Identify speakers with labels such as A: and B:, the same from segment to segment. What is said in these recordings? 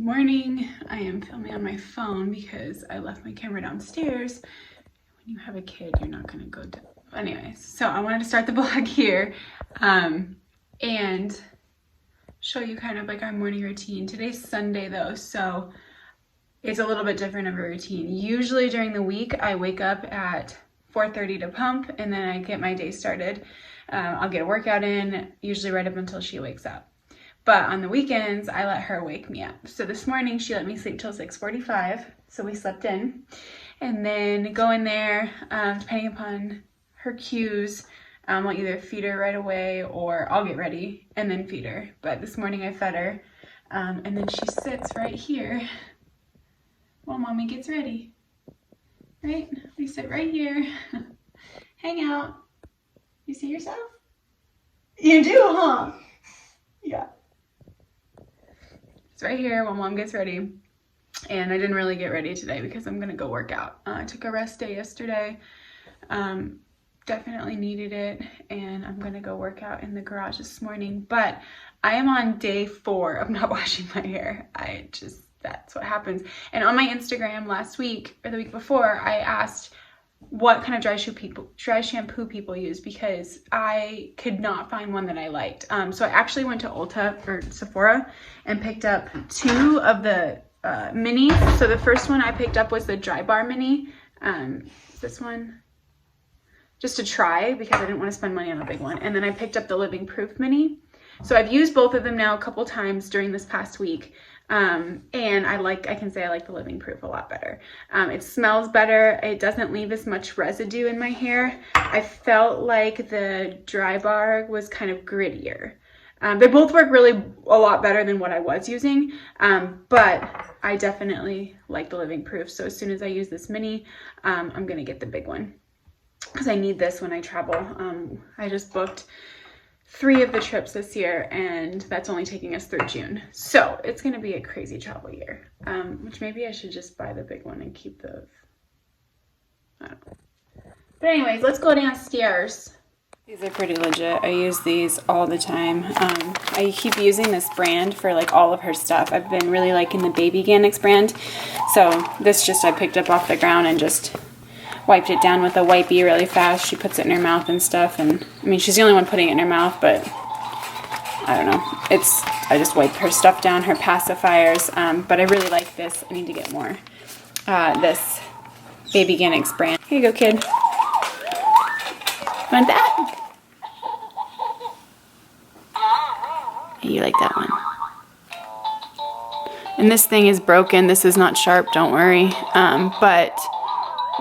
A: Morning. I am filming on my phone because I left my camera downstairs. When you have a kid, you're not gonna go down. Anyways, so I wanted to start the vlog here and show you kind of like our morning routine. Today's Sunday though, so it's a little bit different of a routine. Usually during the week, I wake up at 4:30 to pump and then I get my day started. I'll get a workout in, usually right up until she wakes up. But on the weekends, I let her wake me up. So this morning, she let me sleep till 6:45. So we slept in. And then go in there, depending upon her cues, I'll either feed her right away or I'll get ready and then feed her. But this morning I fed her. And then she sits right here while mommy gets ready. Right? We sit right here, hang out. You see yourself? You do, huh? Yeah. Right here while mom gets ready. And I didn't really get ready today because I'm gonna go work out. I took a rest day yesterday, definitely needed it, and I'm gonna go work out in the garage this morning. But I am on day 4 of not washing my hair. That's what happens. And on my Instagram last week or the week before, I asked what kind of dry shampoo people use because I could not find one that I liked. So I actually went to Ulta or Sephora and picked up 2 of the minis. So the first one I picked up was the Dry Bar Mini. This one, just to try because I didn't want to spend money on a big one. And then I picked up the Living Proof Mini. So I've used both of them now a couple times during this past week. And I can say I like the Living Proof a lot better. It smells better. It doesn't leave as much residue in my hair. I felt like the Dry Bar was kind of grittier. They both work really a lot better than what I was using. But I definitely like the Living Proof. So as soon as I use this mini, I'm going to get the big one because I need this when I travel. I just booked 3 of the trips this year, and that's only taking us through June. So it's going to be a crazy travel year, which maybe I should just buy the big one and keep the, I don't know. But anyways, let's go downstairs. These are pretty legit. I use these all the time. I keep using this brand for like all of her stuff. I've been really liking the Baby Ganix brand. So this just I picked up off the ground and just wiped it down with a wipey really fast. She puts it in her mouth and stuff, and I mean she's the only one putting it in her mouth, but I don't know. I just wipe her stuff down, her pacifiers, but I really like this. I need to get more. This Baby Ganix brand. Here you go, kid. Want that? You like that one. And this thing is broken. This is not sharp, don't worry. But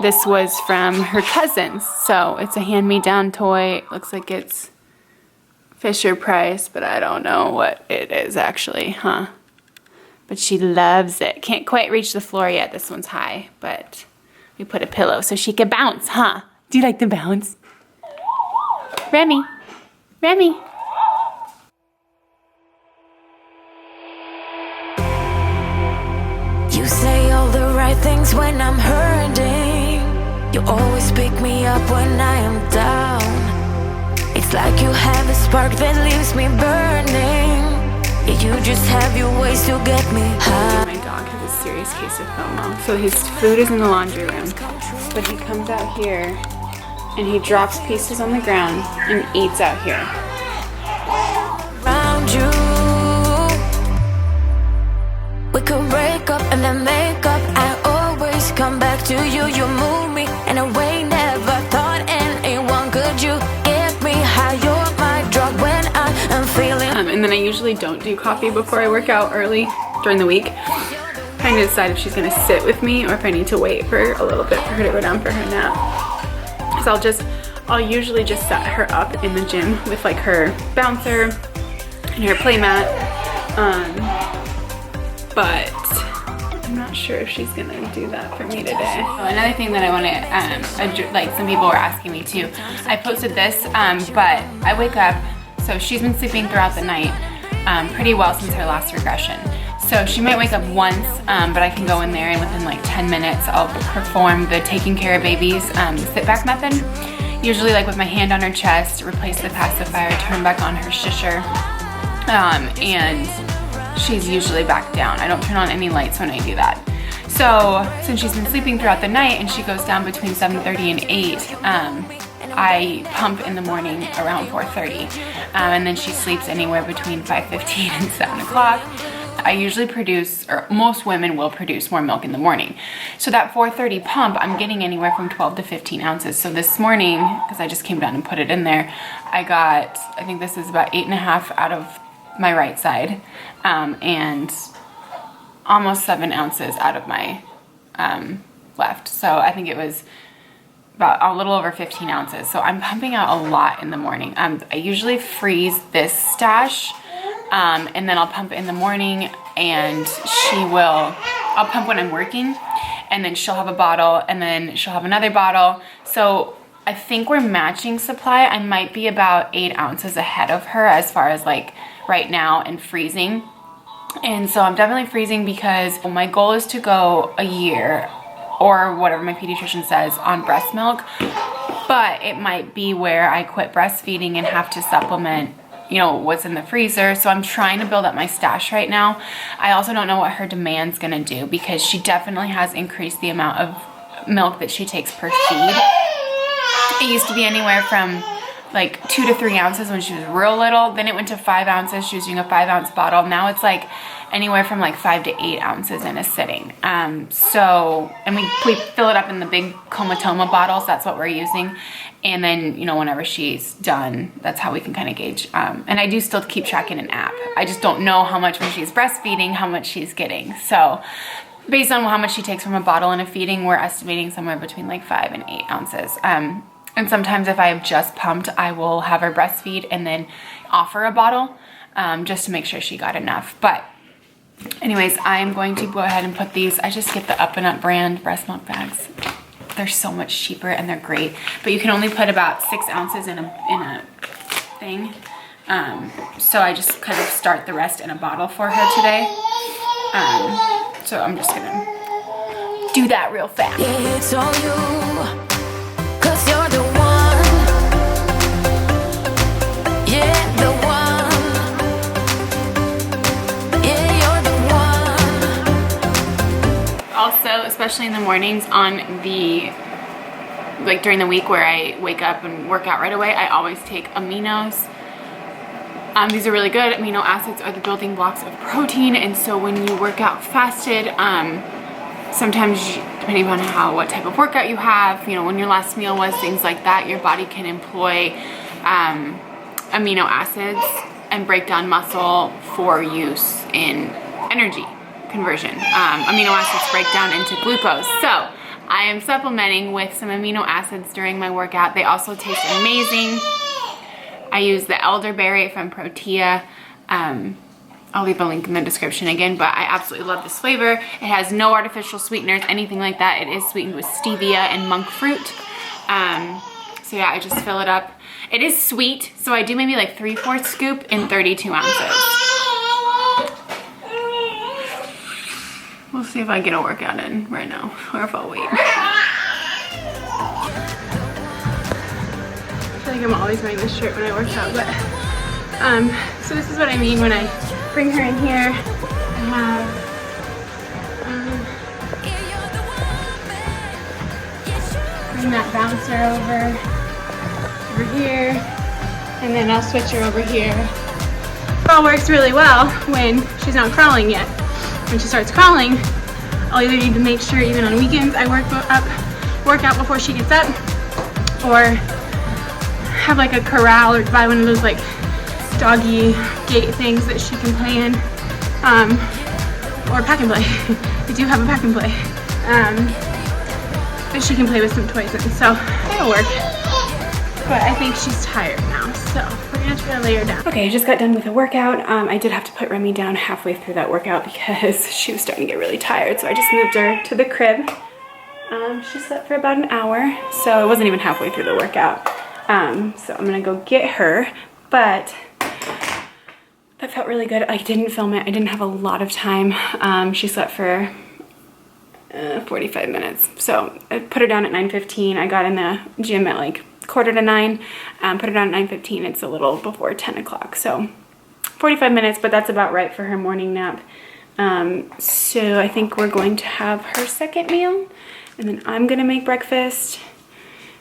A: this was from her cousins, so it's a hand-me-down toy. It looks like it's Fisher Price, but I don't know what it is actually, huh? But she loves it. Can't quite reach the floor yet. This one's high, but we put a pillow so she could bounce, huh? Do you like to bounce? Remy, Remy.
B: You say all the right things when I'm hurting. You always pick me up when I am down. It's like you have a spark that leaves me burning. Yeah, you just have your ways to get me high.
A: My dog has a serious case of FOMO. So his food is in the laundry room, but he comes out here and he drops pieces on the ground and eats out here.
B: Around you, we could break up and then make up. I always come back to you. You move me in a way never thought anyone could. You get me high. You're my drug when I am feeling.
A: And then I usually don't do coffee before I work out early during the week. Trying to decide if she's gonna sit with me or if I need to wait for a little bit for her to go down for her nap. So I'll usually just set her up in the gym with like her bouncer and her play mat. But I'm not sure if she's gonna do that for me today. Oh, another thing that I want to, like some people were asking me too. I posted this, but I wake up, so she's been sleeping throughout the night pretty well since her last regression. So she might wake up once, but I can go in there and within like 10 minutes I'll perform the taking care of babies sit back method. Usually like with my hand on her chest, replace the pacifier, turn back on her shisher, and she's usually back down. I don't turn on any lights when I do that. So since she's been sleeping throughout the night and she goes down between 7:30 and 8, I pump in the morning around 4:30, and then she sleeps anywhere between 5:15 and 7 o'clock. I usually produce, or most women will produce more milk in the morning. So that 4:30 pump, I'm getting anywhere from 12 to 15 ounces. So this morning, because I just came down and put it in there, I got, I think this is about 8.5 out of my right side, and almost 7 ounces out of my left. So I think it was about a little over 15 ounces. So I'm pumping out a lot in the morning. I usually freeze this stash, and then I'll pump in the morning, and I'll pump when I'm working, and then she'll have a bottle, and then she'll have another bottle. So I think we're matching supply. I might be about 8 ounces ahead of her as far as like right now and freezing. And so I'm definitely freezing because my goal is to go a year, or whatever my pediatrician says, on breast milk. But it might be where I quit breastfeeding and have to supplement, you know, what's in the freezer. So I'm trying to build up my stash right now. I also don't know what her demand's gonna do, because she definitely has increased the amount of milk that she takes per feed. It used to be anywhere from like 2 to 3 ounces when she was real little. Then it went to 5 ounces. She was using a 5-ounce bottle. Now it's like anywhere from like 5 to 8 ounces in a sitting. And we fill it up in the big Comatoma bottles. That's what we're using. And then, you know, whenever she's done, that's how we can kind of gauge. And I do still keep track in an app. I just don't know how much when she's breastfeeding, how much she's getting. So based on how much she takes from a bottle in a feeding, we're estimating somewhere between like 5 and 8 ounces. And sometimes if I have just pumped, I will have her breastfeed and then offer a bottle, just to make sure she got enough. But anyways, I'm going to go ahead and put these. I just get the Up and Up brand breast milk bags. They're so much cheaper and they're great, but you can only put about 6 ounces in a thing. So I just kind of start the rest in a bottle for her today. So I'm just gonna do that real fast.
B: Yeah, it's all you. 'Cause you're the one, yeah, the one, yeah, you're the one.
A: Also, especially in the mornings like during the week where I wake up and work out right away, I always take aminos. These are really good. Amino acids are the building blocks of protein, and so when you work out fasted, sometimes, depending on what type of workout you have, you know, when your last meal was, things like that, your body can employ amino acids and break down muscle for use in energy conversion. Amino acids break down into glucose. So I am supplementing with some amino acids during my workout. They also taste amazing. I use the elderberry from Protea. I'll leave a link in the description again, but I absolutely love this flavor. It has no artificial sweeteners, anything like that. It is sweetened with stevia and monk fruit. So yeah, I just fill it up. It is sweet, so I do maybe like 3/4 scoop in 32 ounces. We'll see if I get a workout in right now, or if I'll wait. I feel like I'm always wearing this shirt when I work out, but so this is what I mean when I bring her in here. I have bring that bouncer over here, and then I'll switch her over here. It all works really well when she's not crawling yet. When she starts crawling, I'll either need to make sure, even on weekends, I work out before she gets up, or have like a corral, or buy one of those like doggy gate things that she can play in, or pack and play. I do have a pack and play that she can play with some toys in, so it'll work. But I think she's tired now, so we're gonna try to lay her down. Okay, I just got done with a workout. I did have to put Remy down halfway through that workout because she was starting to get really tired, so I just moved her to the crib. She slept for about an hour, so it wasn't even halfway through the workout. So I'm gonna go get her, but that felt really good. I didn't film it. I didn't have a lot of time. She slept for 45 minutes. So I put her down at 9:15. I got in the gym at like 8:45. Put her down at 9:15. It's a little before 10 o'clock. So 45 minutes, but that's about right for her morning nap. So I think we're going to have her second meal, and then I'm gonna make breakfast,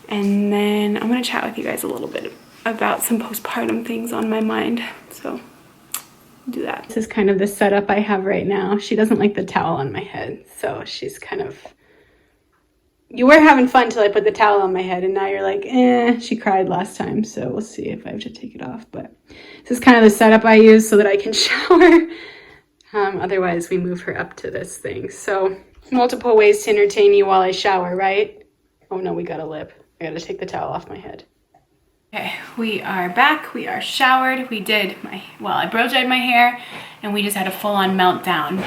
A: and then I'm gonna chat with you guys a little bit about some postpartum things on my mind. So do that. This is kind of the setup I have right now. She doesn't like the towel on my head, so she's kind of, you were having fun till I put the towel on my head, and now you're like, eh. She cried last time, so we'll see if I have to take it off. But this is kind of the setup I use so that I can shower. Otherwise, we move her up to this thing. So multiple ways to entertain you while I shower, right? Oh no, we got a lip. I gotta take the towel off my head. Okay, we are back. We are showered. We did I blow dried my hair, and we just had a full-on meltdown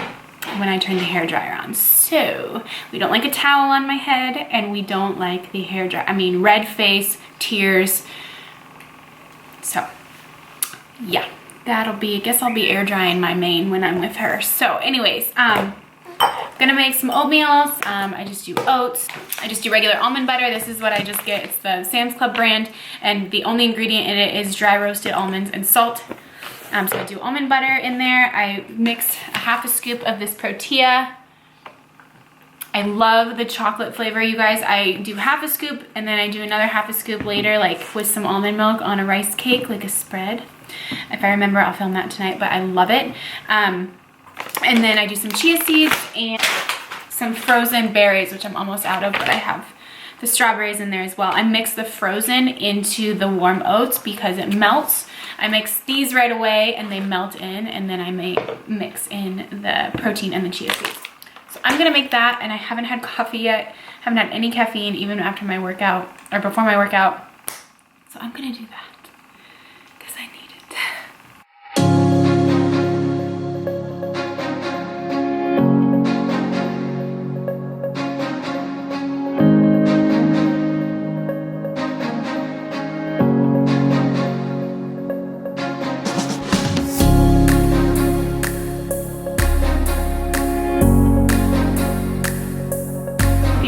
A: when I turned the hairdryer on. So we don't like a towel on my head, and we don't like the hairdryer. I mean, red face, tears. So yeah, that'll be, I guess I'll be air drying my mane when I'm with her. So anyways, gonna make some oatmeals. I just do oats. I just do regular almond butter. This is what I just get. It's the Sam's Club brand, and the only ingredient in it is dry roasted almonds and salt. So I do almond butter in there. I mix a half a scoop of this Protea. I love the chocolate flavor, you guys. I do half a scoop, and then I do another half a scoop later, like with some almond milk on a rice cake, like a spread. If I remember, I'll film that tonight, but I love it. And then I do some chia seeds and some frozen berries, which I'm almost out of, but I have the strawberries in there as well. I mix the frozen into the warm oats because it melts. I mix these right away and they melt in, and then I mix in the protein and the chia seeds. So I'm gonna make that, and I haven't had coffee yet. Haven't had any caffeine even after my workout, or before my workout. So I'm gonna do that because I need it.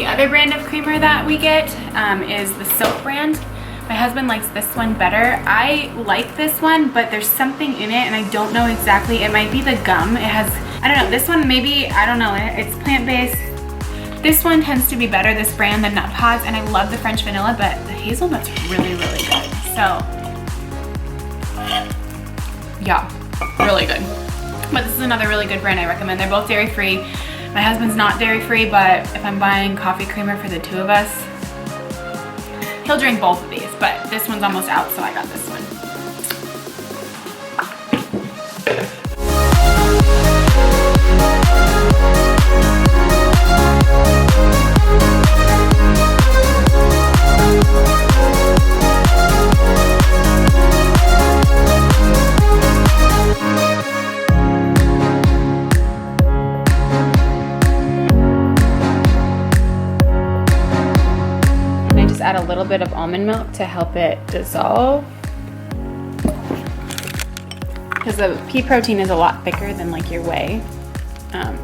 A: Other brand of creamer that we get is the Silk brand. My husband likes this one better. I like this one, but there's something in it, and I don't know exactly. It might be the gum. It has, I don't know, this one maybe, I don't know, it's plant-based. This one tends to be better, this brand, than Nut Pods, and I love the French vanilla, but the hazelnut's really, really good. So, yeah, really good. But this is another really good brand I recommend. They're both dairy-free. My husband's not dairy-free, but if I'm buying coffee creamer for the two of us, he'll drink both of these, but this one's almost out, so I got this one. Add a little bit of almond milk to help it dissolve, because the pea protein is a lot thicker than like your whey.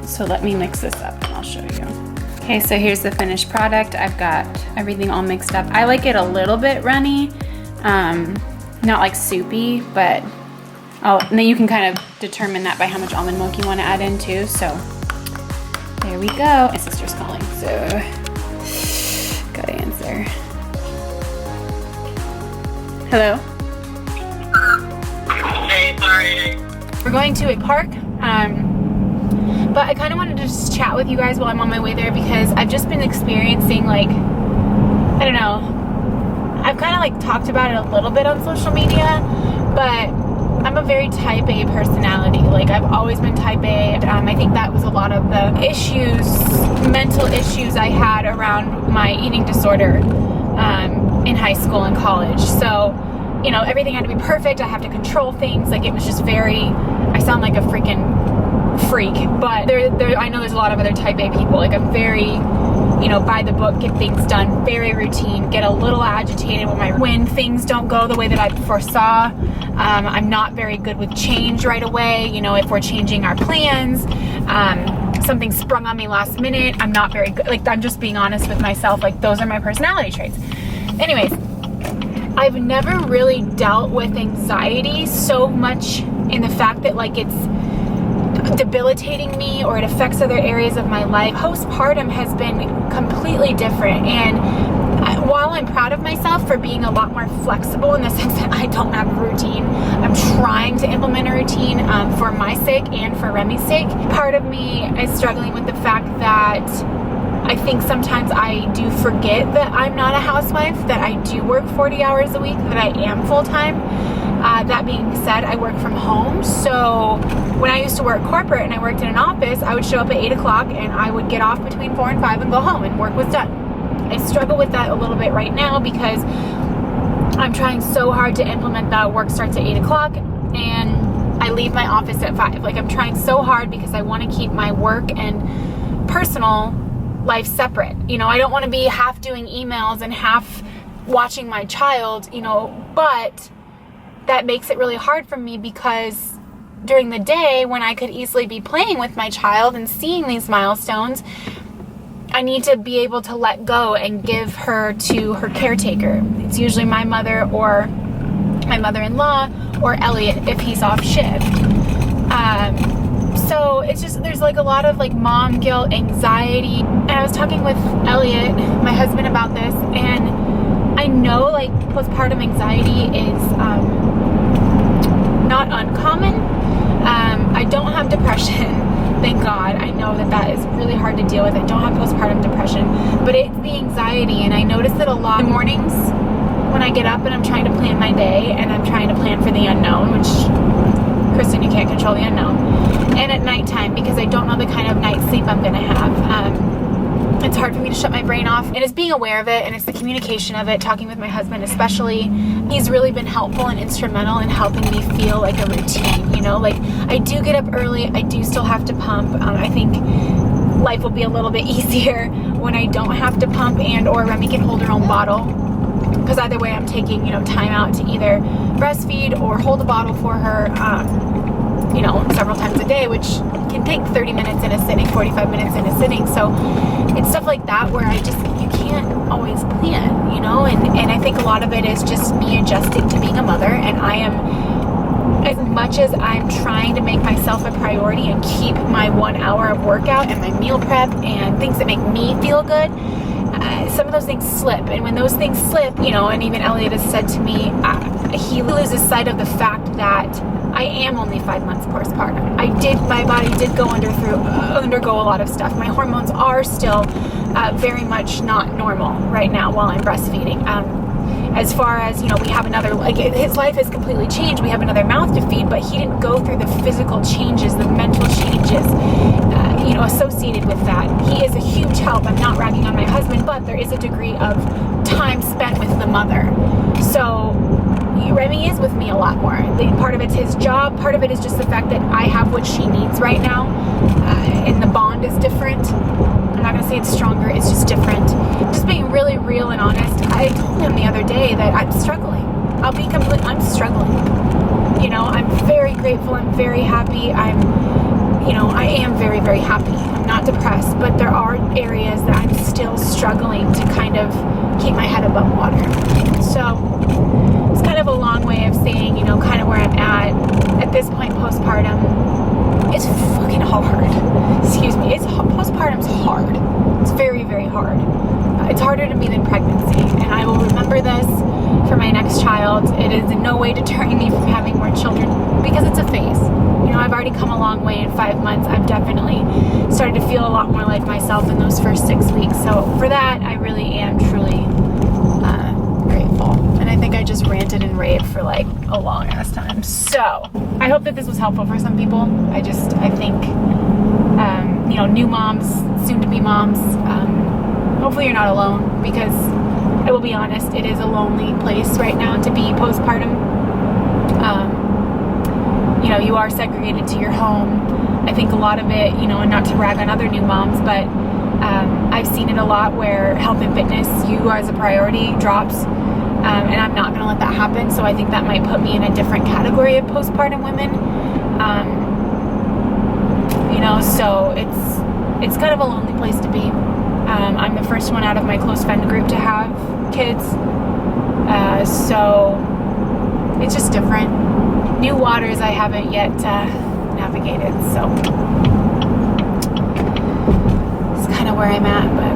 A: So let me mix this up and I'll show you. Okay, so here's the finished product. I've got everything all mixed up. I like it a little bit runny, not like soupy, but and then you can kind of determine that by how much almond milk you want to add in too. So there we go. My sister's calling, so gotta answer. Hello?
C: Hey, sorry.
A: We're going to a park, but I kind of wanted to just chat with you guys while I'm on my way there, because I've just been experiencing, like, I don't know, I've kind of like talked about it a little bit on social media, but I'm a very type A personality. Like, I've always been type A. I think that was a lot of the issues, mental issues I had around my eating disorder in high school and college. So, you know, everything had to be perfect. I have to control things. Like, it was just very, I sound like a freaking freak, but I know there's a lot of other type A people. Like, I'm very, you know, by the book, get things done, very routine, get a little agitated when things don't go the way that I foresaw. I'm not very good with change right away. You know, if we're changing our plans, something sprung on me last minute, I'm not very good. Like, I'm just being honest with myself. Like, those are my personality traits. Anyways, I've never really dealt with anxiety so much in the fact that like it's debilitating me or it affects other areas of my life. Postpartum has been completely different, and while I'm proud of myself for being a lot more flexible in the sense that I don't have a routine, I'm trying to implement a routine for my sake and for Remy's sake. Part of me is struggling with the fact that I think sometimes I do forget that I'm not a housewife, that I do work 40 hours a week, that I am full-time. That being said, I work from home. So when I used to work corporate and I worked in an office, I would show up at 8 o'clock and I would get off between 4 and 5 and go home and work was done. I struggle with that a little bit right now because I'm trying so hard to implement that work starts at 8 o'clock and I leave my office at 5. Like, I'm trying so hard because I want to keep my work and personal life separate. You know, I don't want to be half doing emails and half watching my child, you know, but that makes it really hard for me because during the day when I could easily be playing with my child and seeing these milestones, I need to be able to let go and give her to her caretaker. It's usually my mother or my mother-in-law or Elliot if he's off shift. So it's just, there's like a lot of like mom guilt, anxiety. And I was talking with Elliot, my husband, about this, and I know like postpartum anxiety is not uncommon. I don't have depression. Thank God. I know that that is really hard to deal with. I don't have postpartum depression, but it's the anxiety. And I notice that a lot in the mornings when I get up and I'm trying to plan my day and I'm trying to plan for the unknown, which, Kristen, you can't control the unknown. And at nighttime, because I don't know the kind of night's sleep I'm going to have. It's hard for me to shut my brain off, and it's being aware of it, and it's the communication of it, talking with my husband especially. He's really been helpful and instrumental in helping me feel like a routine, you know, like I do get up early, I do still have to pump. I think life will be a little bit easier when I don't have to pump and or Remy can hold her own bottle, because either way I'm taking, you know, time out to either breastfeed or hold a bottle for her, you know, several times a day, which can take 30 minutes in a sitting, 45 minutes in a sitting. So it's stuff like that where you can't always plan, you know, and I think a lot of it is just me adjusting to being a mother, and I am, as much as I'm trying to make myself a priority and keep my 1 hour of workout and my meal prep and things that make me feel good, some of those things slip. And when those things slip, you know, and even Elliot has said to me, he loses sight of the fact that I am only 5 months postpartum. My body did undergo a lot of stuff. My hormones are still very much not normal right now while I'm breastfeeding. As far as, you know, we have another, like, his life has completely changed. We have another mouth to feed, but he didn't go through the physical changes, the mental changes, you know, associated with that. He is a huge help. I'm not ragging on my husband, but there is a degree of time spent with the mother. So Remy is with me a lot more. Part of it's his job. Part of it is just the fact that I have what she needs right now, and the bond is different. I'm not going to say it's stronger. It's just different. Just being really real and honest. I told him the other day that I'm struggling. I'm struggling. You know, I'm very grateful. I'm very happy. I am very, very happy. I'm not depressed, but there are areas that I'm still struggling to kind of keep my head above water. So it's kind of a long way of saying, you know, kind of where I'm at this point postpartum. It's fucking hard. Excuse me. Postpartum's hard. It's very, very hard. It's harder to me than pregnancy, and I will remember this for my next child. It is in no way deterring me from having more children because it's a phase. You know, I've already come a long way in 5 months. I've definitely started to feel a lot more like myself in those first 6 weeks. So for that, I really am truly grateful. And I think I just ranted and raved for like a long ass time. So I hope that this was helpful for some people. I think, you know, new moms, soon to be moms, hopefully you're not alone, because I will be honest, it is a lonely place right now to be postpartum. You know, you are segregated to your home. I think a lot of it, you know, and not to rag on other new moms, but I've seen it a lot where health and fitness, you as a priority, drops. And I'm not going to let that happen. So I think that might put me in a different category of postpartum women. You know, so it's kind of a lonely place to be. I'm the first one out of my close friend group to have kids. So it's just different. new waters I haven't yet navigated, so it's kind of where I'm at. But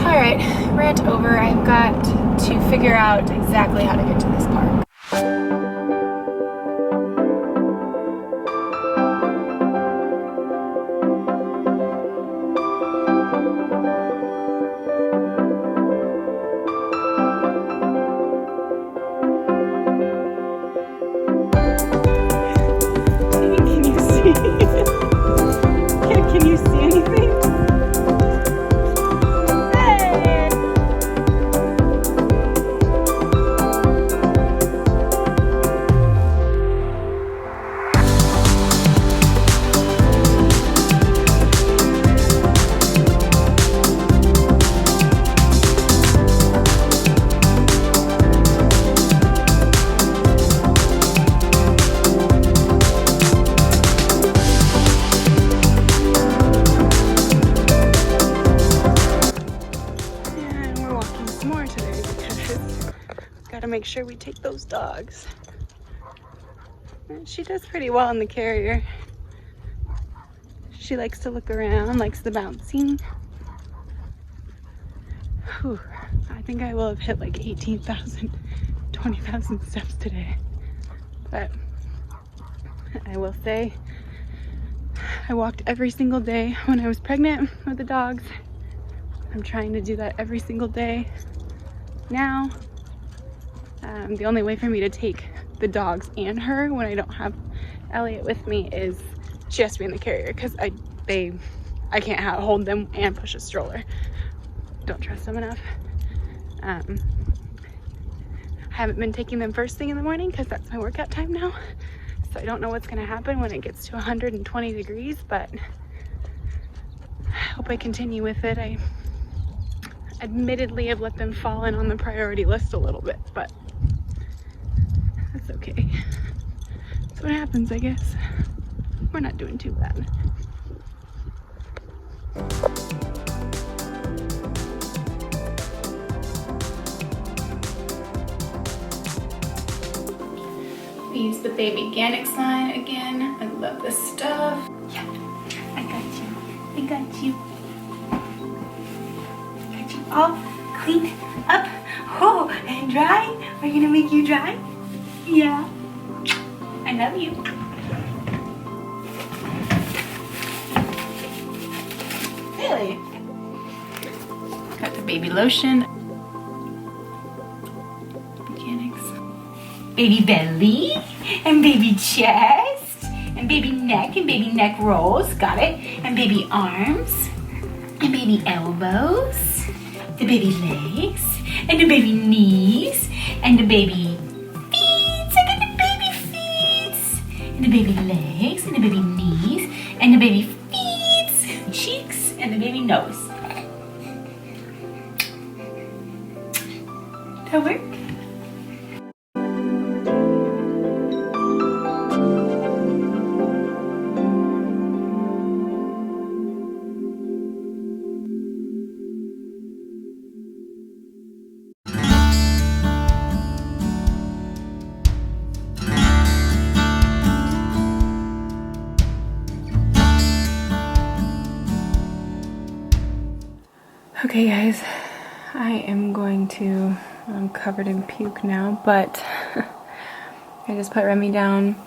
A: all right, rant over. I've got to figure out exactly how to get to this park. Can you see anything? Hey! More today because gotta make sure we take those dogs. And she does pretty well in the carrier. She likes to look around, likes the bouncing. Whew. I think I will have hit like 18,000, 20,000 steps today. But I will say I walked every single day when I was pregnant with the dogs. I'm trying to do that every single day now. The only way for me to take the dogs and her when I don't have Elliot with me is she has to be in the carrier because I can't hold them and push a stroller. Don't trust them enough. I haven't been taking them first thing in the morning because that's my workout time now. So I don't know what's gonna happen when it gets to 120 degrees, but I hope I continue with it. I admittedly have let them fall in on the priority list a little bit, but that's okay. That's what happens, I guess. We're not doing too bad. We use the baby Ganix line again. I love this stuff. Yeah, I got you. I got you. All clean up, oh, and dry. Are you gonna make you dry? Yeah. I love you. Really? Got the baby lotion. Mechanics. Baby belly, and baby chest, and baby neck rolls. Got it. And baby arms, and baby elbows. The baby legs, and the baby knees, and the baby feet. I got the baby feet, and the baby legs, and the baby knees, and the baby feet, cheeks, and the baby nose. That work? Okay guys, I am going to, I'm covered in puke now, but I just put Remy down.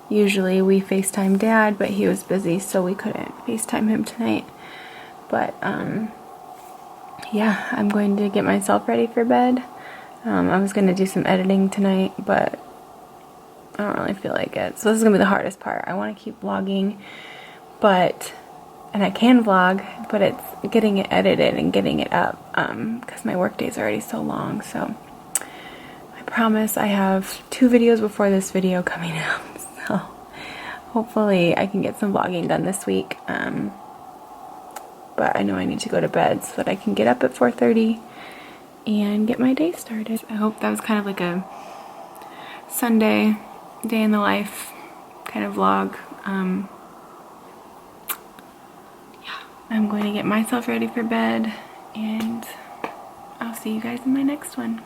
A: Usually we FaceTime Dad, but he was busy, so we couldn't FaceTime him tonight. But yeah, I'm going to get myself ready for bed. I was going to do some editing tonight, but I don't really feel like it. So this is going to be the hardest part. I want to keep vlogging, and I can vlog, but it's getting it edited and getting it up because my work days are already so long. So I promise I have 2 videos before this video coming out. So hopefully I can get some vlogging done this week. But I know I need to go to bed so that I can get up at 4:30 and get my day started. I hope that was kind of like a Sunday day in the life kind of vlog. Yeah, I'm going to get myself ready for bed, and I'll see you guys in my next one.